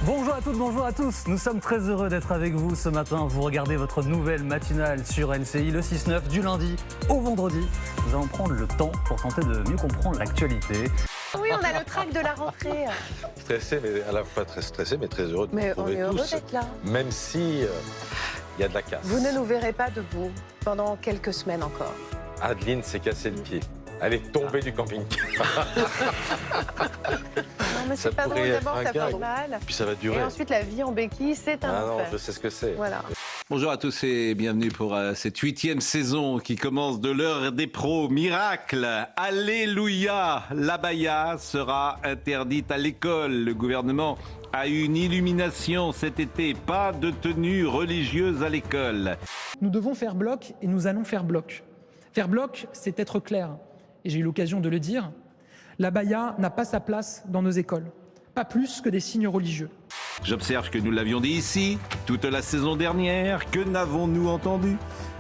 Bonjour à toutes, bonjour à tous. Nous sommes très heureux d'être avec vous ce matin. Vous regardez votre nouvelle matinale sur LCI, le 6-9, du lundi au vendredi. Nous allons prendre le temps pour tenter de mieux comprendre l'actualité. Oui, on a le trac de la rentrée. Stressé, mais à la fois très stressé, mais très heureux de vous Mais on retrouver est heureux tous. d'être là. Même si il y a de la casse. Vous ne nous verrez pas debout pendant quelques semaines encore. Adeline s'est cassé le pied. Elle est tombée du camping-car. Non, mais Ça c'est pas drôle. pourrait D'abord, être ça un fait gag. mal. Puis ça va durer. Et ensuite, la vie en béquille, c'est un Ah non, enfer. je sais ce que c'est. Voilà. Bonjour à tous et bienvenue pour cette 8e saison qui commence de l'heure des pros. Miracle, alléluia, l'abaya sera interdite à l'école. Le gouvernement a eu une illumination cet été, pas de tenue religieuse à l'école. Nous devons faire bloc et nous allons faire bloc. Faire bloc, c'est être clair. Et j'ai eu l'occasion de le dire, l'abaya n'a pas sa place dans nos écoles. Pas plus que des signes religieux. J'observe que nous l'avions dit ici, toute la saison dernière, que n'avons-nous entendu ?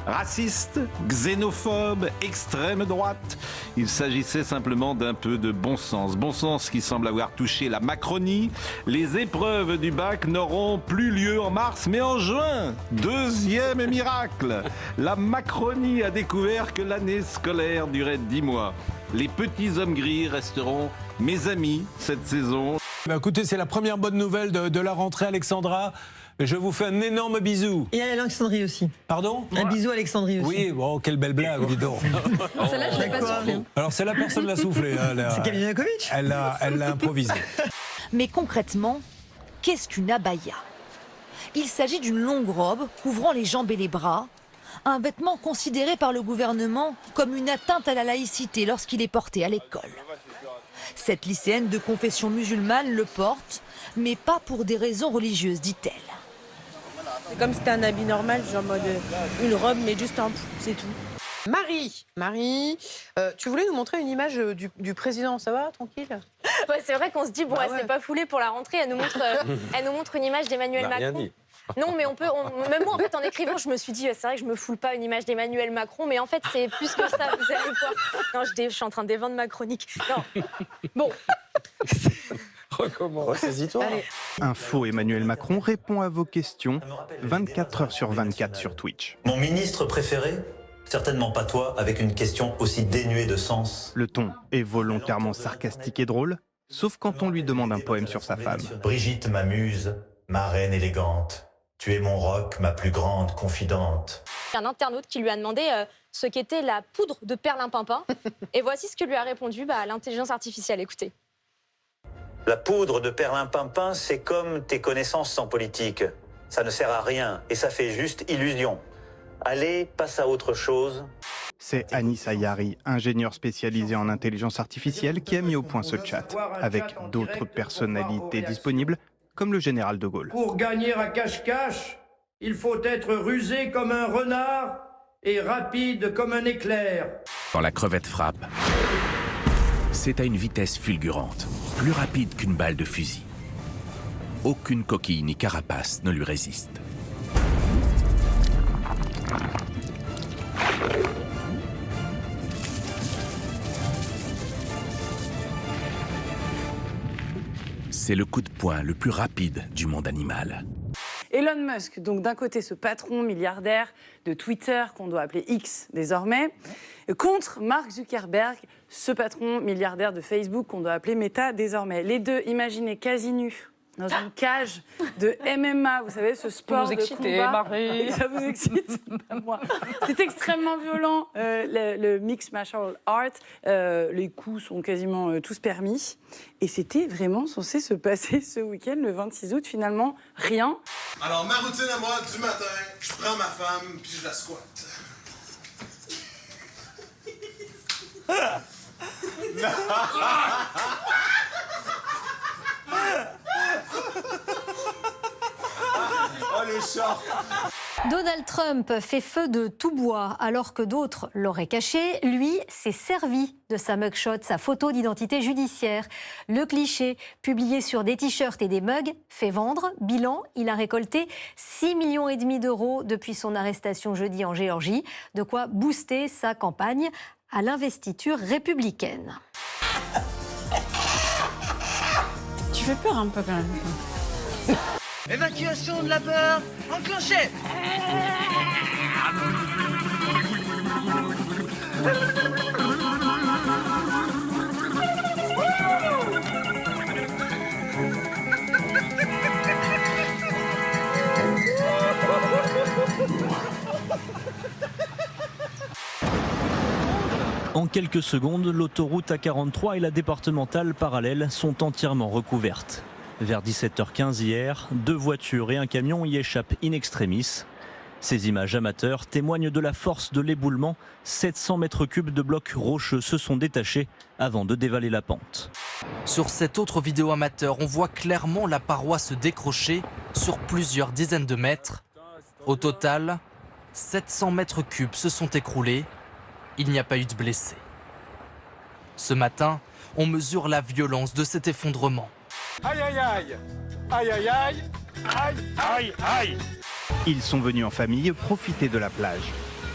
Raciste, xénophobe, extrême droite. Il s'agissait simplement d'un peu de bon sens qui semble avoir touché la Macronie. Les épreuves du bac n'auront plus lieu en mars, mais en juin. Deuxième miracle. La Macronie a découvert que l'année scolaire durait 10 mois. Les petits hommes gris resteront mes amis cette saison. Bah écoutez, c'est la première bonne nouvelle de la rentrée, Alexandra. Je vous fais un énorme bisou. Et à Alexandrie aussi. Pardon ? Un bisou à Alexandrie aussi. Oui, bon, quelle belle blague, dis donc. Celle-là, je l'ai pas soufflé. Alors, c'est la personne l'a soufflé. C'est Camille Jakovic. Elle l'a improvisé. Mais concrètement, qu'est-ce qu'une abaya ? Il s'agit d'une longue robe couvrant les jambes et les bras, un vêtement considéré par le gouvernement comme une atteinte à la laïcité lorsqu'il est porté à l'école. Cette lycéenne de confession musulmane le porte, mais pas pour des raisons religieuses, dit-elle. C'est comme si c'était un habit normal, genre mode une robe, mais juste un pouls, c'est tout. Marie, tu voulais nous montrer une image du président, ça va, tranquille? Ouais, c'est vrai qu'on se dit, bon, elle s'est pas foulée pour la rentrée, elle nous montre une image d'Emmanuel N'a rien Macron. dit. Non, mais même moi, en fait, en écrivant, je me suis dit, c'est vrai que je me foule pas une image d'Emmanuel Macron, mais en fait, c'est plus que ça, vous allez voir. Non, je suis en train de dévendre ma chronique. Non. Bon. Recommence. Ressaisis-toi. Un faux Emmanuel Macron répond à vos questions 24 heures sur 24 sur Twitch. Mon ministre préféré ? Certainement pas toi, avec une question aussi dénuée de sens. Le ton est volontairement sarcastique et drôle, sauf quand on lui demande un poème sur sa femme. Brigitte m'amuse, ma reine élégante. Tu es mon roc, ma plus grande confidente. Un internaute qui lui a demandé ce qu'était la poudre de perlimpinpin. Et voici ce que lui a répondu l'intelligence artificielle. Écoutez. La poudre de perlimpinpin, c'est comme tes connaissances en politique. Ça ne sert à rien et ça fait juste illusion. Allez, passe à autre chose. C'est Anis Ayari, ingénieur spécialisé en intelligence artificielle, qui a mis au point ce chat, avec d'autres personnalités disponibles, comme le général de Gaulle. Pour gagner à cache-cache, il faut être rusé comme un renard et rapide comme un éclair. Quand la crevette frappe, c'est à une vitesse fulgurante, plus rapide qu'une balle de fusil. Aucune coquille ni carapace ne lui résiste. C'est le coup de poing le plus rapide du monde animal. Elon Musk, donc d'un côté ce patron milliardaire de Twitter, qu'on doit appeler X désormais, contre Mark Zuckerberg, ce patron milliardaire de Facebook, qu'on doit appeler Meta désormais. Les deux, imaginez, quasi nus, dans une cage de MMA, vous savez, ce sport de combat. Marie. Ça vous excite? Pas moi. C'est extrêmement violent, le mixed martial art. Les coups sont quasiment tous permis. Et c'était vraiment censé se passer ce week-end, le 26 août. Finalement, rien. Alors, ma routine à moi, du matin, je prends ma femme, puis je la squatte. Oh, le chat. Donald Trump fait feu de tout bois alors que d'autres l'auraient caché. Lui s'est servi de sa mugshot, sa photo d'identité judiciaire. Le cliché, publié sur des t-shirts et des mugs, fait vendre. Bilan, il a récolté 6,5 millions d'euros depuis son arrestation jeudi en Géorgie. De quoi booster sa campagne à l'investiture républicaine. Tu fais peur un peu quand même. Évacuation de la peur, enclenchée. En quelques secondes, l'autoroute A43 et la départementale parallèle sont entièrement recouvertes. Vers 17h15 hier, 2 voitures et un camion y échappent in extremis. Ces images amateurs témoignent de la force de l'éboulement. 700 mètres cubes de blocs rocheux se sont détachés avant de dévaler la pente. Sur cette autre vidéo amateur, on voit clairement la paroi se décrocher sur plusieurs dizaines de mètres. Au total, 700 mètres cubes se sont écroulés. Il n'y a pas eu de blessés. Ce matin, on mesure la violence de cet effondrement. Aïe aïe aïe. Aïe aïe aïe. Aïe aïe aïe. Ils sont venus en famille profiter de la plage.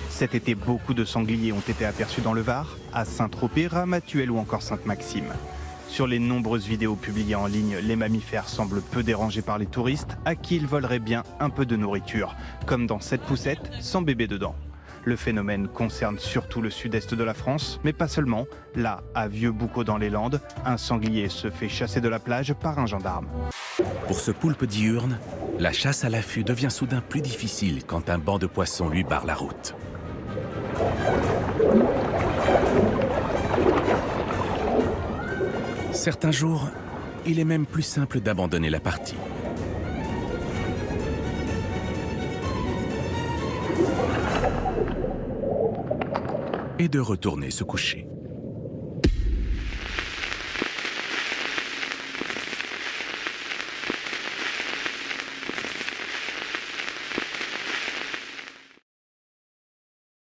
Cet été, beaucoup de sangliers ont été aperçus dans le Var, à Saint-Tropez, Ramatuelle ou encore Sainte-Maxime. Sur les nombreuses vidéos publiées en ligne, les mammifères semblent peu dérangés par les touristes, à qui ils voleraient bien un peu de nourriture, comme dans cette poussette sans bébé dedans. Le phénomène concerne surtout le sud-est de la France, mais pas seulement. Là, à Vieux-Boucau dans les Landes, un sanglier se fait chasser de la plage par un gendarme. Pour ce poulpe diurne, la chasse à l'affût devient soudain plus difficile quand un banc de poissons lui barre la route. Certains jours, il est même plus simple d'abandonner la partie. Et de retourner se coucher.